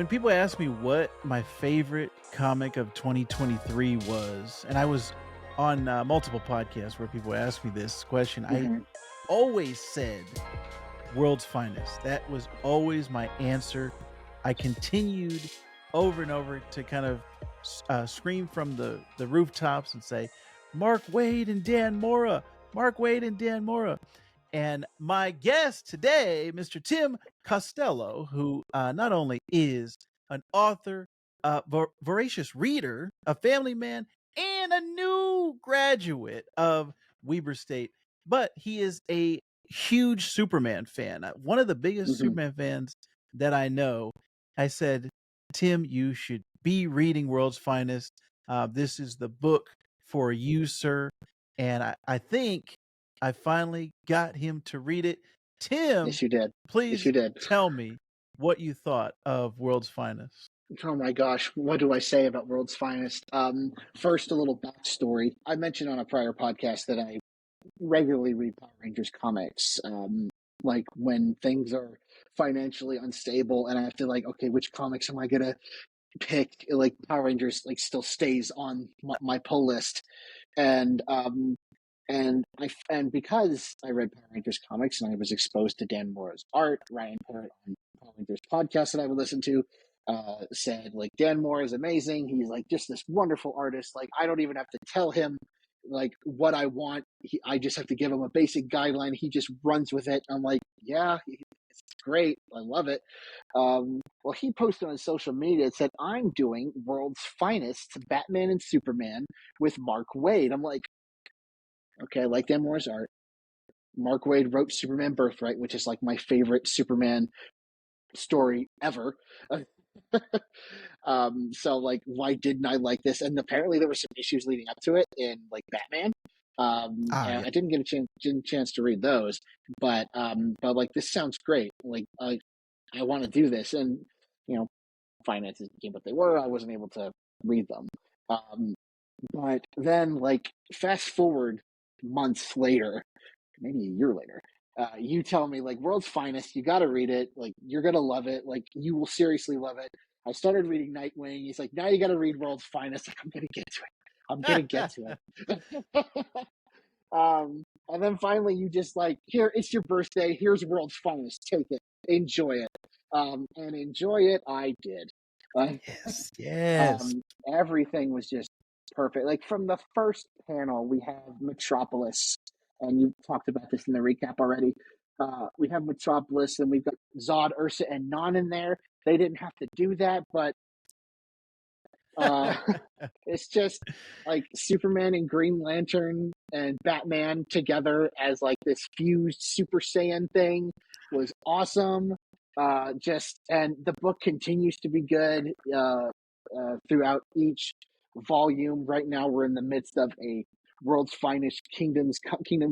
When people ask me what my favorite comic of 2023 was, and I was on multiple podcasts where people ask me this question, I Mhm. always said World's Finest. That was always my answer. I continued over and over to kind of scream from the rooftops and say, Mark Waid and Dan Mora, Mark Waid and Dan Mora. And my guest today, Mr. Tim Costello, who not only is an author, voracious reader, a family man, and a new graduate of Weber State, but he is a huge Superman fan. One of the biggest Mhm. Superman fans that I know. I said, Tim, you should be reading World's Finest. This is the book for you, sir. And I think I finally got him to read it. Tim, Yes, you did. Yes, please you did. tell me what you thought of World's Finest. Oh my gosh, what do I say about World's Finest? First, a little backstory. I mentioned on a prior podcast that I regularly read Power Rangers comics. Like when things are financially unstable, and I have to like, okay, which comics am I gonna pick? Like Power Rangers, like still stays on my pull list, and and because I read Power Rangers comics and I was exposed to Dan Mora's art, Ryan Parrott on Power Rangers podcast that I would listen to said like Dan Mora is amazing. He's like just this wonderful artist. Like I don't even have to tell him like what I want. I just have to give him a basic guideline. He just runs with it. I'm like, yeah, it's great. I love it. Well, he posted on social media. It said, "I'm doing World's Finest Batman and Superman with Mark Waid." I'm like, okay, I like Dan Mora's art. Mark Waid wrote Superman Birthright, which is like my favorite Superman story ever. So like, why didn't I like this? And apparently there were some issues leading up to it in like Batman. Ah, And yeah. I didn't get a chance to read those, but like this sounds great. Like I want to do this, and you know, finances became what they were. I wasn't able to read them. Um, but then like fast forward months later, maybe a year later, you tell me like World's Finest, you got to read it. Like you're gonna love it. Like you will seriously love it. I started reading Nightwing. He's like, now you got to read World's Finest. Like, I'm gonna get to it. I'm gonna get to it. And then finally, you just like, here, it's your birthday. Here's World's Finest. Take it, enjoy it, and enjoy it. I did. Uh, Yes, yes. um, Everything was just perfect. Like from the first panel, we have Metropolis, and you talked about this in the recap already. We have Metropolis, and we've got Zod, Ursa, and Non in there. They didn't have to do that, but uh, it's just like Superman and Green Lantern and Batman together as like this fused Super Saiyan thing was awesome. Just and the book continues to be good throughout each volume. Right now, we're in the midst of a World's Finest Kingdom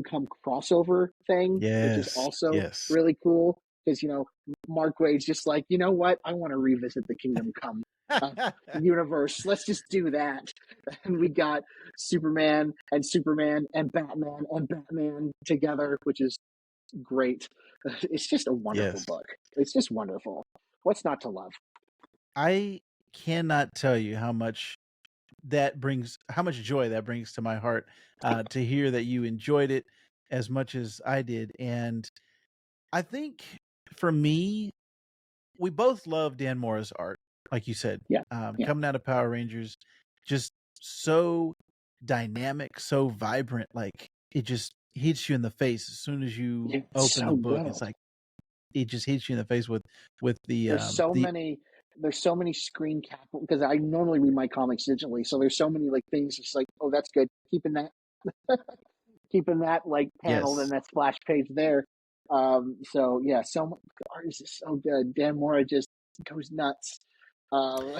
Come crossover thing, which is Yes, also yes, really cool because Mark Waid's just like, you know what, I want to revisit the Kingdom Come uh, universe. Let's just do that. And we got Superman and Batman together, which is great. It's just a wonderful yes. book. It's just wonderful. What's not to love? I cannot tell you how much joy that brings to my heart to hear that you enjoyed it as much as I did. And I think for me, we both love Dan Mora's art, like you said, Yeah, yeah. coming out of Power Rangers, just so dynamic, so vibrant. Like it just hits you in the face as soon as you It's open the so book. good. It's like it just hits you in the face with There's so the many there's so many screen cap because I normally read my comics digitally, so there's so many like things just like, oh, that's good. Keeping that like paneled and yes. that splash page there. So yeah, so much the art is just so good. Dan Mora just goes nuts. Um,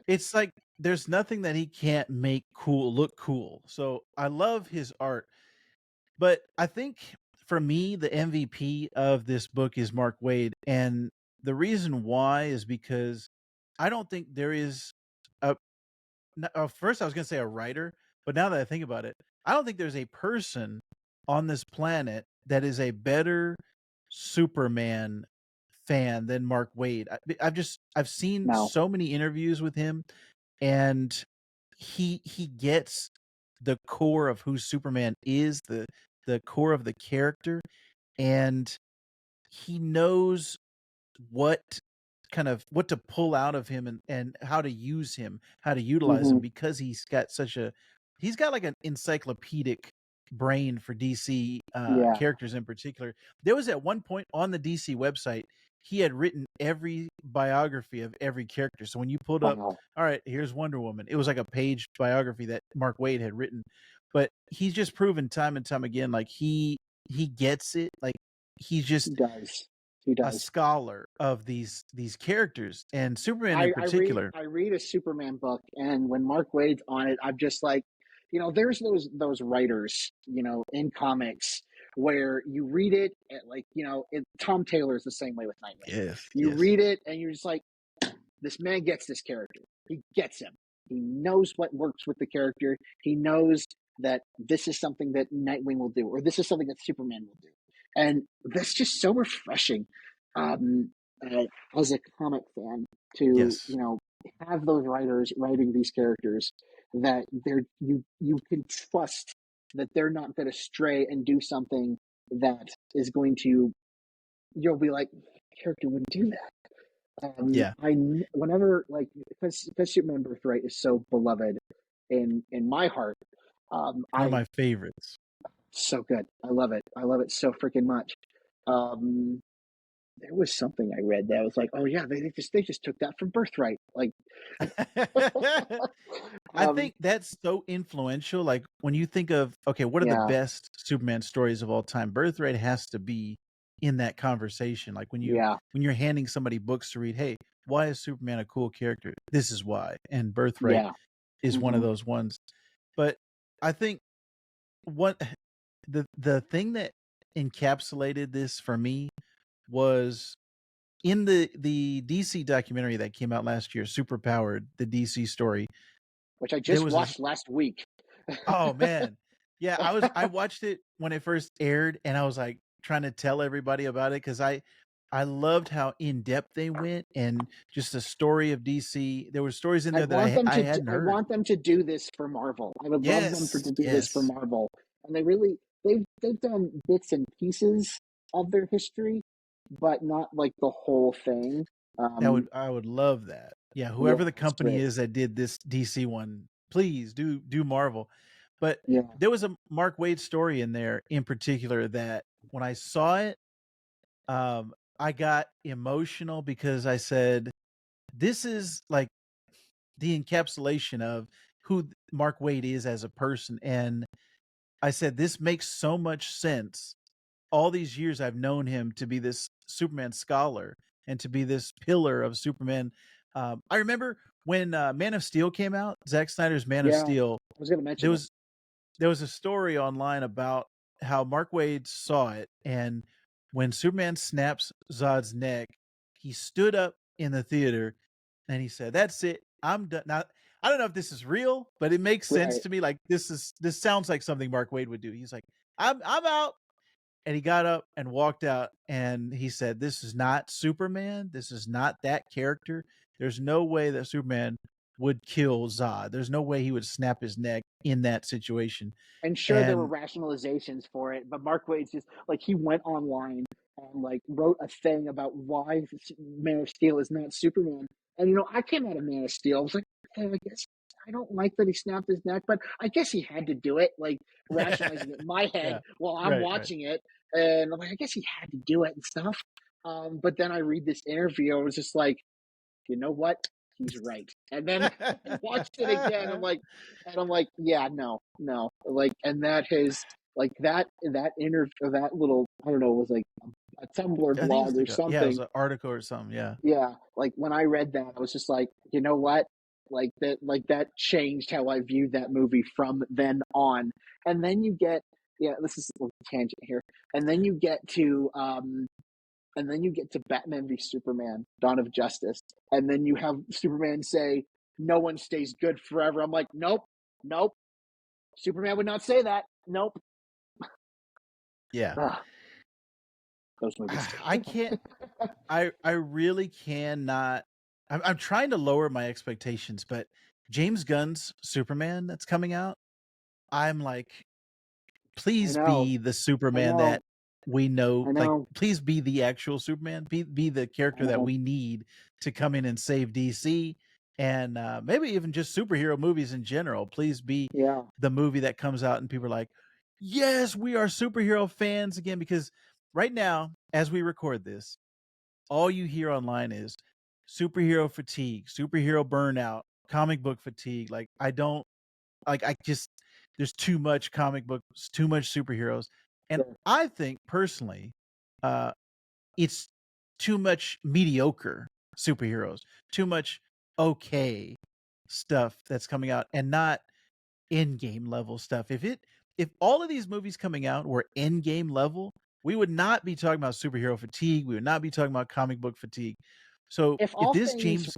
It's like there's nothing that he can't make look cool. So I love his art. But I think for me, the MVP of this book is Mark Waid. And the reason why is because I don't think there is a first I was going to say a writer, but now that I think about it, I don't think there's a person on this planet that is a better Superman fan than Mark Waid. I've seen No. so many interviews with him, and he gets the core of who Superman is, the core of the character, and he knows what what to pull out of him, and how to use him, how to utilize him, Hmm. because he's got like an encyclopedic brain for DC Yeah. characters in particular. There was at one point on the DC website, he had written every biography of every character. So when you pulled up, Wow. all right, here's Wonder Woman, it was like a page biography that Mark Waid had written. But he's just proven time and time again, like he gets it. Like he's He just does. He a does. scholar of these characters, and Superman in particular. I read a Superman book, and when Mark Waid's on it, I'm just like, there's those writers, in comics where you read it, and like, Tom Taylor's the same way with Nightwing. Yes, You yes, read it, and you're just like, this man gets this character. He gets him. He knows what works with the character. He knows that this is something that Nightwing will do, or this is something that Superman will do, and that's just so refreshing. Um, as a comic fan, to yes. have those writers writing these characters that you can trust that they're not going to stray and do something that is going to, you'll be like, character wouldn't do that. Yeah, I whenever, like, because Superman Birthright is so beloved in my heart. one of I my favorites. So good. I love it so freaking much. Um, there was something I read that was like, oh yeah, they just took that from Birthright. Like, I um, think that's so influential. Like when you think of, okay, what are the yeah, best Superman stories of all time? Birthright has to be in that conversation. Like yeah, when you're handing somebody books to read, hey, why is Superman a cool character? This is why. And Birthright yeah. is one of Hmm. those ones. But I think what the thing that encapsulated this for me was in the DC documentary that came out last year, Superpowered, the DC story. Which I There just was this. watched last week. Oh man. Yeah, I watched it when it first aired, and I was like trying to tell everybody about it cuz I loved how in depth they went, and just the story of DC. There were stories in there that I hadn't I heard. want them to do this for Marvel. I would love them Yes, to do this for yes. Marvel. And they've done bits and pieces of their history, but not like the whole thing. I would love that. Yeah, Yeah, whoever the it's company great. is that did this DC one, please do Marvel. But Yeah, there was a Mark Waid story in there in particular that when I saw it, I got emotional because I said, this is like the encapsulation of who Mark Waid is as a person. And I said, this makes so much sense. All these years I've known him to be this Superman scholar and to be this pillar of Superman. I remember when Man of Steel came out, Zack Snyder's Man of yeah. Steel. I was gonna There mention it. was there was a story online about how Mark Waid saw it, and when Superman snaps Zod's neck, he stood up in the theater and he said, "That's it. I'm done." Now, I don't know if this is real, but it makes sense Right. to me. Like this sounds like something Mark Waid would do. He's like, I'm out." And he got up and walked out, and he said, "This is not Superman. This is not that character. There's no way that Superman would kill Zod. There's no way he would snap his neck in that situation." And sure, there were And rationalizations for it, but Mark Waid's just like, he went online and like wrote a thing about why Man of Steel is not Superman. And I came out of Man of Steel. I was like, okay, I guess I don't like that he snapped his neck, but I guess he had to do it. Like, rationalizing it in my head yeah, while I'm right, right. watching it, and I'm like, I guess he had to do it and stuff. But then I read this interview. I was just like, you know what? He's right. And then I watched it again. I'm like, yeah, no, no. Like, and that has, like, that interview, that little, I don't know, it was like a Tumblr I think blog it's or like it was something. an article or something. Yeah, Yeah, like when I read that, I was just like, you know what? Like that changed how I viewed that movie from then on. And then you get, yeah, this is a little tangent here. And then you get to Batman v Superman: Dawn of Justice, and then you have Superman say, "No one stays good forever." I'm like, nope, nope. Superman would not say that. Nope. yeah. Ugh. those movies too. I can't. I really cannot. I'm trying to lower my expectations, but James Gunn's Superman that's coming out, I'm like, I please know, be the I Superman know, that we know. I Like, know, please be the actual Superman. Be the I character that know. we need to come in and save DC, and maybe even just superhero movies in general. Please be Yeah, the movie that comes out and people are like, yes, we are superhero fans again. Because right now, as we record this, all you hear online is superhero fatigue, superhero burnout, comic book fatigue. Like, I don't like I just there's too much comic books, too much superheroes. And sure. I think personally, uh it's too much mediocre superheroes, too much okay stuff that's coming out and not end game level stuff. If all of these movies coming out were end game level, we would not be talking about superhero fatigue. We would not be talking about comic book fatigue. So If if all this things James,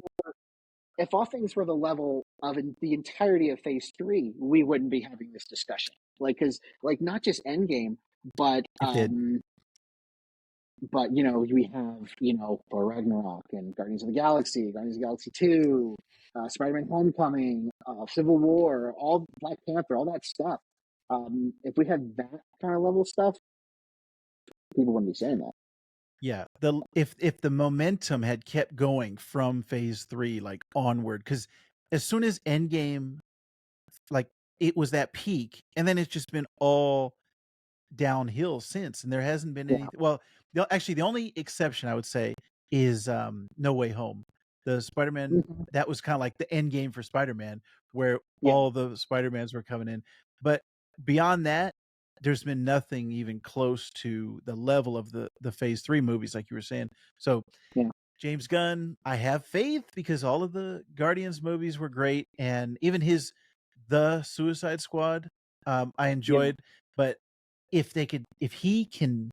if all things were the level of the entirety of Phase Three, we wouldn't be having this discussion. Like, because like not just Endgame, but if it, you know we have Thor Ragnarok and Guardians of the Galaxy Two, Spider-Man: Homecoming, Civil War, all Black Panther, all that stuff. If we had that kind of level stuff, people wouldn't be saying that. yeah, the if the momentum had kept going from phase three, like onward, because as soon as Endgame, like it was that peak, and then it's just been all downhill since, and there hasn't been Yeah. anything. Well, actually, the only exception I would say is No Way Home. The Spider-Man Hmm. that was kind of like the end game for Spider-Man, where Yeah. all the Spider-Mans were coming in. But beyond that, there's been nothing even close to the level of the Phase Three movies, like you were saying. So Yeah. James Gunn, I have faith because all of the Guardians movies were great, and even his The Suicide Squad, I Yeah. enjoyed. But if he can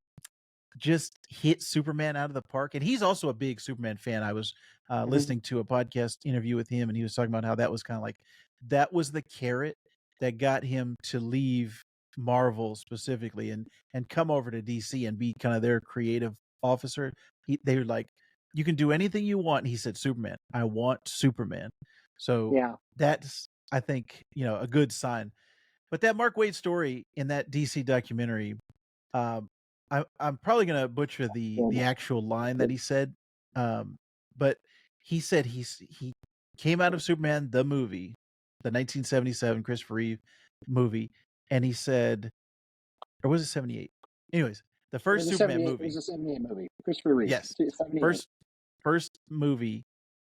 just hit Superman out of the park, and he's also a big Superman fan. I was Hmm. listening to a podcast interview with him, and he was talking about how that was kind of like that was the carrot that got him to leave Marvel specifically and come over to DC and be kind of their creative officer. They were like, you can do anything you want. And he said, Superman, I want Superman. So Yeah. that's, I think, a good sign. But that Mark Waid story in that DC documentary, um, I'm probably gonna butcher the Horrible. actual line that he said, um, but he said he came out of Superman the movie, the 1977 Christopher Reeve movie, and he said, or was it 78? Anyways, the It first was a Superman 78. It movie, was a 78 movie. Christopher Reeve. yes, 78. first movie,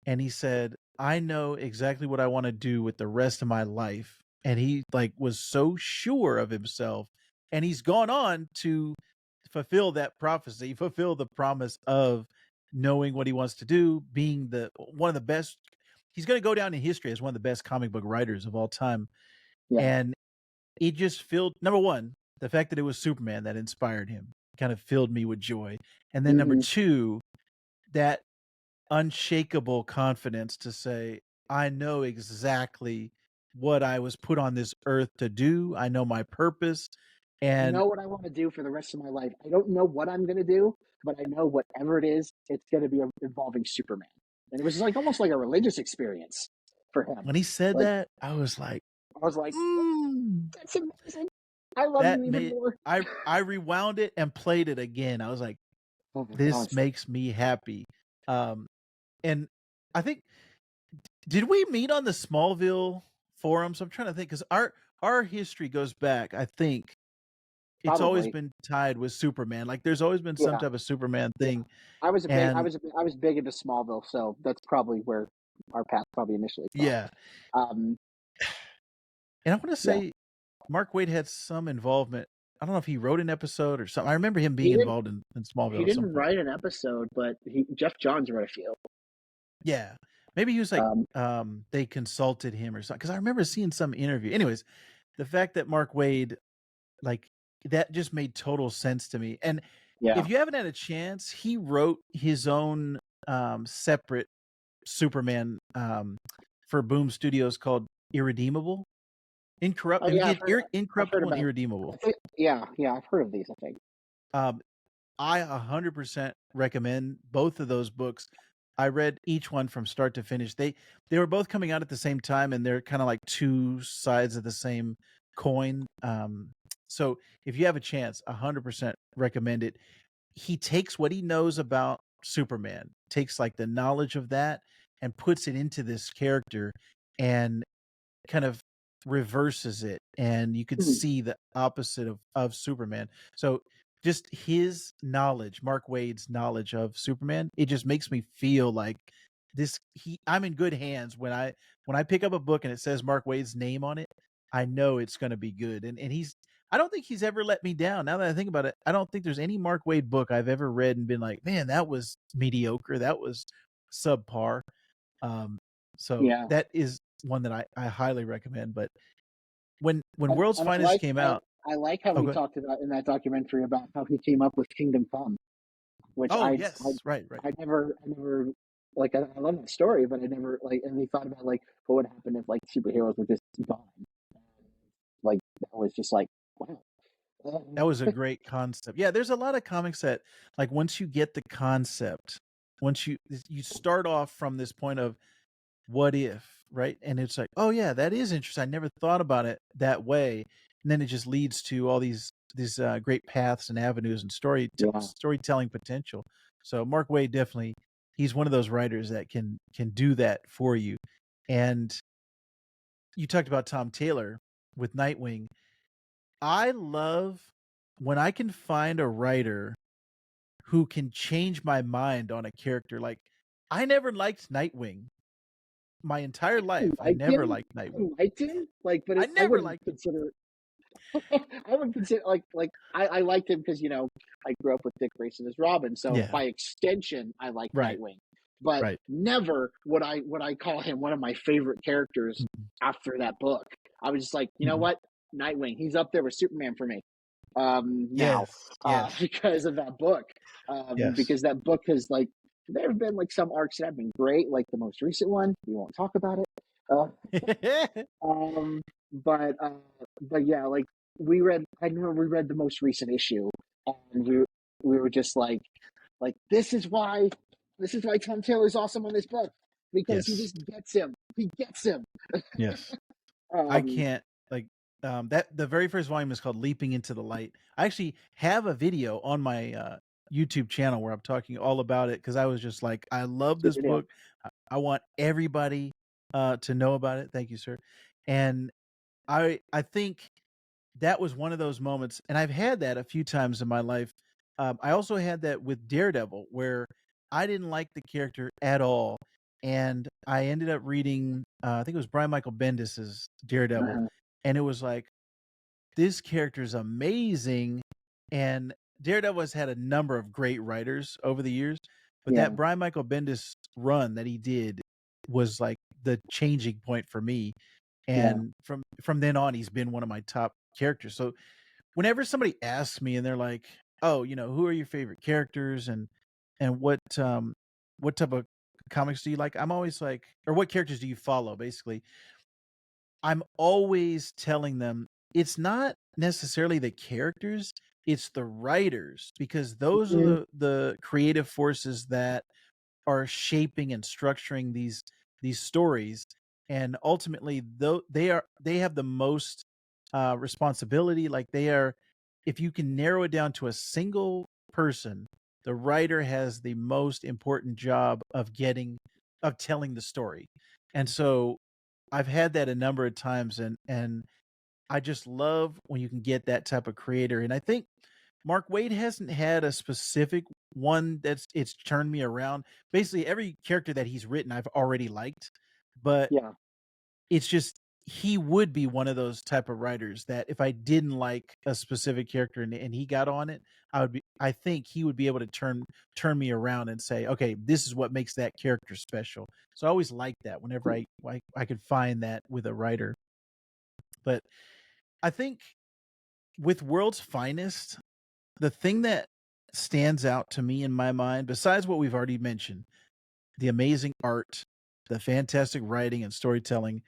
and he said, I know exactly what I want to do with the rest of my life. And he like was so sure of himself. And he's gone on to fulfill that prophecy, fulfill the promise of knowing what he wants to do, being the one of the best. He's going to go down in history as one of the best comic book writers of all time. Yeah. And it just filled number one, the fact that it was Superman that inspired him kind of filled me with joy. And then number Hmm. two, that unshakable confidence to say, I know exactly what I was put on this earth to do. I know my purpose. I And know what I want to do for the rest of my life. I don't know what I'm going to do, but I know whatever it is, it's going to be involving Superman. And it was like almost like a religious experience for him. when he said Like, that, I was like, I was like, mm, that's amazing. I love you that even made more. I rewound it and played it again. I was like, Oh my this gosh. makes me happy. Um, and I think did we meet on the Smallville forums? I'm trying to think because our history goes back, I think, it's always Probably. been tied with Superman. Like there's always been some Yeah. type of Superman Yeah. thing. I And was, I was big into Smallville. So that's probably where our path probably initially yeah. crossed. Um, And I want to yeah. say Mark Waid had some involvement. I don't know if he wrote an episode or something. I remember him being He didn't, involved in he Smallville at some didn't point. write an episode, but Jeff Johns wrote a few. Yeah. Maybe he was like Um, they consulted him or something. Because I remember seeing some interview. Anyways, the fact that Mark Waid, like that just made total sense to me. And yeah. if you haven't had a chance, he wrote his own separate Superman for Boom Studios called Irredeemable. Oh yeah, Incorruptible I've heard and about. Irredeemable. Yeah, yeah, I've heard of these. I think. Um, I 100% recommend both of those books. I read each one from start to finish. They were both coming out at the same time, and they're kind of like two sides of the same coin. So if you have a chance, 100% recommend it. He takes what he knows about Superman, takes like the knowledge of that, and puts it into this character, and kind of reverses it, and you could Mhm. see the opposite of Superman. So just his knowledge, Mark Waid's knowledge of Superman, it just makes me feel like this he I'm in good hands when I pick up a book and it says Mark Waid's name on it, I know it's going to be good. And he's I don't think he's ever let me down. Now that I think about it, I don't think there's any Mark Waid book I've ever read and been like, "Man, that was mediocre. That was subpar." Um, so Yeah. that is one that I highly recommend. But when World's And I Finest like came out, I like how oh, he good. talked about in that documentary about how he came up with Kingdom Come, which Oh yes, right, right. I never like I love that story, but I never like and he thought about like what would happen if like superheroes were just gone. Like that was just like wow. That was a great concept. Yeah, there's a lot of comics that like once you get the concept, once you start off from this point of what if, right? And it's like, oh yeah, that is interesting. I never thought about it that way. And then it just leads to all these great paths and avenues and Yeah. storytelling potential. So Mark Waid definitely he's one of those writers that can do that for you. And you talked about Tom Taylor with Nightwing. I love when I can find a writer who can change my mind on a character. Like I never liked Nightwing my entire life. I never liked I Nightwing. liked him, like, but I I never wouldn't liked him. consider I would consider I liked him because I grew up with Dick Grayson as Robin, so Yeah. by extension I like Right. Nightwing. But Right. never would I call him one of my favorite characters Mhm. after that book. I was just like, you know Mhm. what, Nightwing, he's up there with Superman for me. Now, Yes. Yes. because of that book, Yes. because that book has like there have been like some arcs that have been great, like the most recent one. We won't talk about it. Uh, um, but uh, but yeah, like we read. I remember we read the most recent issue, and we were just like this is why Tom Taylor's awesome on this book because he Yes. just gets him. He gets him. Yes. I Um, can't like that the very first volume is called Leaping into the Light. I actually have a video on my YouTube channel where I'm talking all about it because I was just like, I love good this video. book. I want everybody to know about it. Thank you, sir. And I think that was one of those moments, and I've had that a few times in my life. I also had that with Daredevil, where I didn't like the character at all, and I ended up reading, I think it was Brian Michael Bendis's Daredevil, Uh-huh. and it was like, this character is amazing. And Daredevil has had a number of great writers over the years, but that Yeah, Brian Michael Bendis run that he did was like the changing point for me. yeah. And from then on, he's been one of my top characters. So whenever somebody asks me and they're like, "Oh, who are your favorite characters and what type of comics do you like?" I'm always like, or what characters do you follow? Basically, I'm always telling them it's not necessarily the characters, it's the writers because those are Mhm. the creative forces that are shaping and structuring these stories, and ultimately though they have the most responsibility. Like they are, if you can narrow it down to a single person, the writer has the most important job of telling the story. And so I've had that a number of times, and I just love when you can get that type of creator. And I think Mark Waid hasn't had a specific one it's turned me around. Basically, every character that he's written, I've already liked, but Yeah. it's just he would be one of those type of writers that if I didn't like a specific character and he got on it, I think he would be able to turn me around and say, okay, this is what makes that character special. So I always like that whenever I could find that with a writer. But I think with World's Finest, the thing that stands out to me in my mind, besides what we've already mentioned, the amazing art, the fantastic writing and storytelling,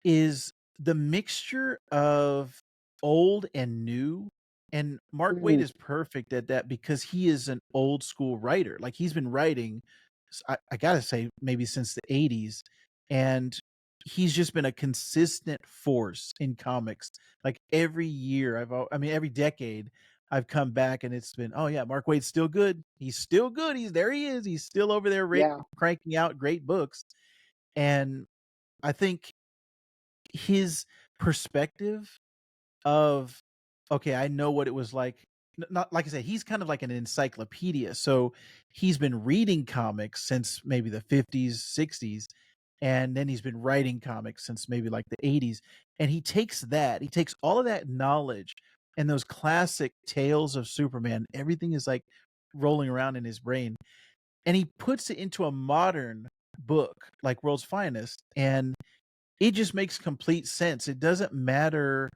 is the mixture of old and new And Mark Waid Mm, is perfect at that because he is an old school writer. Like he's been writing, I gotta say, maybe since the '80s, and he's just been a consistent force in comics. Like every year, I mean, every decade, I've come back and it's been, oh yeah, Mark Waid's still good. He's still good. He's there. He is. He's still over there yeah, cranking out great books. And I think his perspective of, okay, I know what it was like. Not like I said, he's kind of like an encyclopedia. So he's been reading comics since maybe the 50s, 60s, and then he's been writing comics since maybe like the 80s. And he takes all of that knowledge and those classic tales of Superman, everything is like rolling around in his brain, and he puts it into a modern book like World's Finest, and it just makes complete sense. It doesn't matter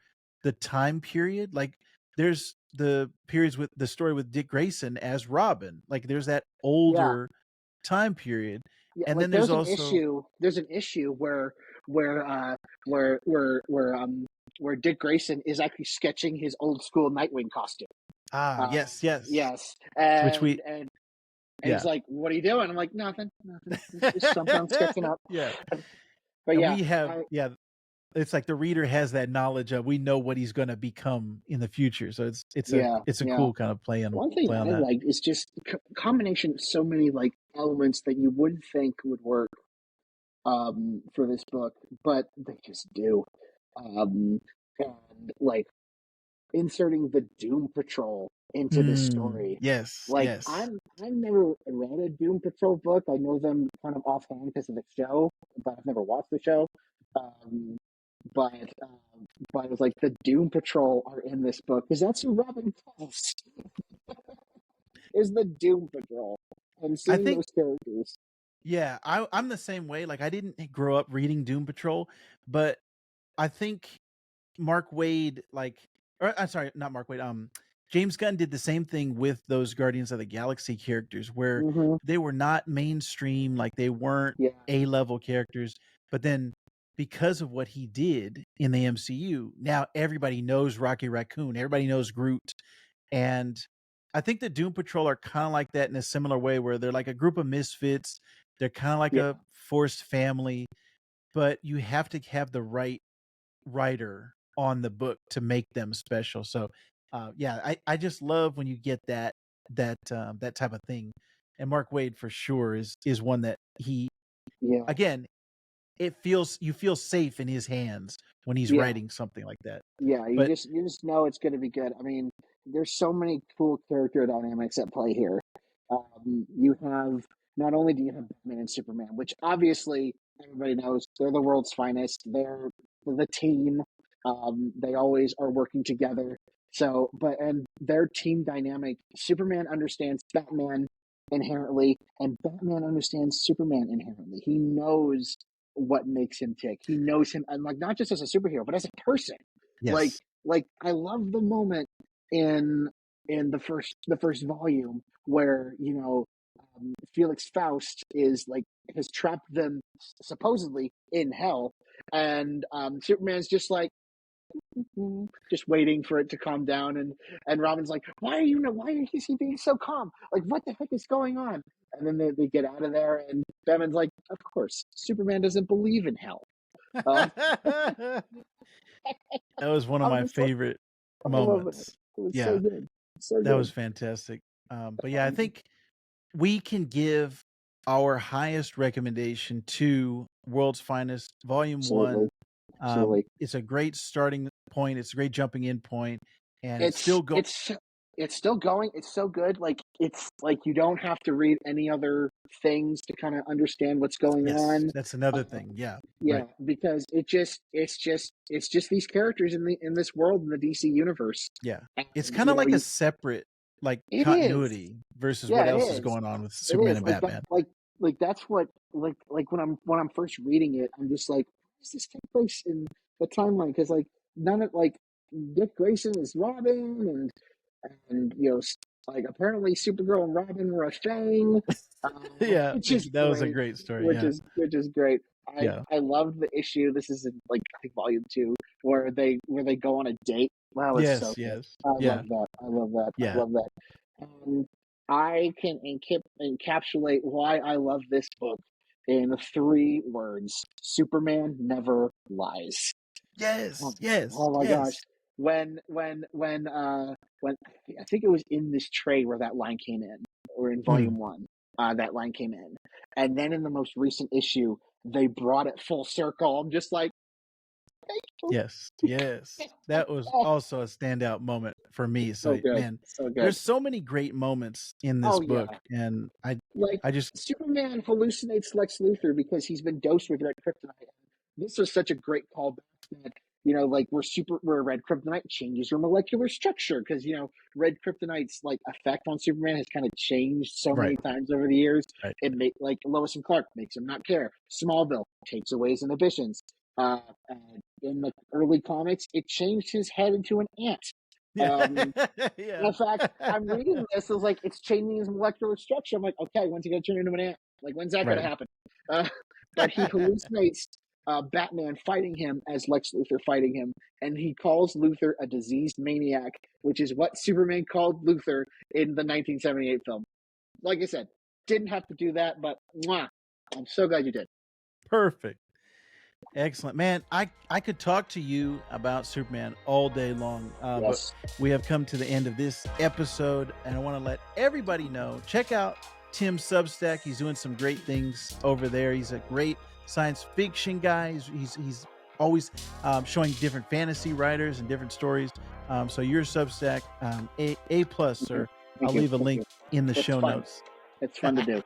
the time period. Like there's the periods with the story with Dick Grayson as Robin. Like there's that yeah. older time period. Yeah, And like then there's there's an also issue. There's an issue where uh where where where um where Dick Grayson is actually sketching his old school Nightwing costume. yes, yes. Yes, Which we and he's yeah. like, "What are you doing?" I'm like, "Nothing, nothing. Just something I'm sketching up." Yeah. But And yeah, we have I yeah, it's like the reader has that knowledge of, we know what he's gonna become in the future. So yeah, it's a yeah. cool kind of One thing play on I that. like is just combination of so many like elements that you wouldn't think would work for this book, but they just do. Um, and like inserting the Doom Patrol into this story. Yes, Like yes. I've never read a Doom Patrol book. I know them kind of offhand because of the show, but I've never watched the show. Um, but but it was like the Doom Patrol are in this book because that's who Robin calls is the Doom Patrol, and I seeing think those characters. yeah, I'm the same way. Like I didn't grow up reading Doom Patrol, but I think Mark Waid, like, or I'm sorry, not Mark Waid. James Gunn did the same thing with those Guardians of the Galaxy characters, where Mm-hmm. they were not mainstream, like they weren't Yeah, A-level characters. But then, because of what he did in the MCU, now everybody knows Rocky Raccoon, everybody knows Groot, and I think the Doom Patrol are kind of like that in a similar way, where they're like a group of misfits. They're kind of like yeah, a forced family, but you have to have the right writer on the book to make them special. So, yeah, I just love when you get that type of thing. And Mark Waid for sure is one that he, yeah, again, it feels, you feel safe in his hands when he's yeah. writing something like that. Yeah, But you just know it's going to be good. I mean, there's so many cool character dynamics at play here. You have not only do you have Batman and Superman, which obviously everybody knows they're the world's finest. They're the team. They always are working together. So, but and their team dynamic. Superman understands Batman inherently, and Batman understands Superman inherently. He knows what makes him tick. He knows him, and like not just as a superhero, but as a person. Like yes, I love the moment in the first volume where Felix Faust is like has trapped them supposedly in hell, and Superman's just like just waiting for it to calm down, and Robin's like, why is he being so calm? Like what the heck is going on? And then they get out of there, and Batman's like, of course, Superman doesn't believe in hell. Uh, that was one of I'm my just like, favorite I love it. moments. It was so Yeah, good, so that good. was fantastic. But yeah, I Um, think we can give our highest recommendation to World's Finest Volume Absolutely, 1. absolutely. It's a great starting point. It's a great jumping in point, and it's It's still going. it's it's still going. It's so good. Like it's like you don't have to read any other things to kind of understand what's going Yes, on. that's another Um, thing. Yeah, yeah, right. because it's just these characters in this world in the DC universe, Yeah, and it's kind of like a separate like it is. continuity versus Yeah, what it else is is. going on with It Superman is and like that. Batman. Like that's what like when I'm first reading it, I'm just like, how does this take place in the timeline? Because like none of like Dick Grayson is Robin, and like apparently Supergirl and Robin were a thing, Yeah, which is that was a great. great story. Yeah, Which is great. yeah. I love the issue. This is in, like I think volume 2 where they go on a date Wow, it's so Yes, good. yes. I love Yeah, that. I love that. I yeah. love that. And I can encapsulate why I love this book in three words: Superman never lies. Yes, Oh, yes, oh my gosh. yes. When I think it was in this trade where that line came in, or in Mm, volume one, that line came in. And then in the most recent issue, they brought it full circle. I'm just like, thank you. yes, yes. That was Oh, also a standout moment for me. so So, good. man, So good. there's so many great moments in this Oh book, yeah. and Like I just Superman hallucinates Lex Luthor because he's been dosed with red kryptonite. This was such a great callback that like where red kryptonite changes your molecular structure because red kryptonite's like effect on Superman has kind of changed so many right, times over the years. right. It made like Lois and Clark makes him not care. Smallville takes away his inhibitions. In the early comics, it changed his head into an ant. Yeah, Um, yeah. in fact, I'm reading this. It's like it's changing his molecular structure. I'm like, okay, when's he gonna turn into an ant? Like, when's that gonna Right. happen? Uh, but he hallucinates Batman fighting him as Lex Luthor fighting him, and he calls Luthor a diseased maniac, which is what Superman called Luthor in the 1978 film. Like I said, didn't have to do that, but mwah, I'm so glad you did. Perfect. Excellent, man. I could talk to you about Superman all day long, but Yes. we have come to the end of this episode, and I want to let everybody know. Check out Tim's Substack. He's doing some great things over there. He's a great science fiction guy. He's always showing different fantasy writers and different stories. So your Substack, a plus, Mhm. sir. I'll Thank you. leave a Thank link you. in the It's show fun. notes. It's fun to do.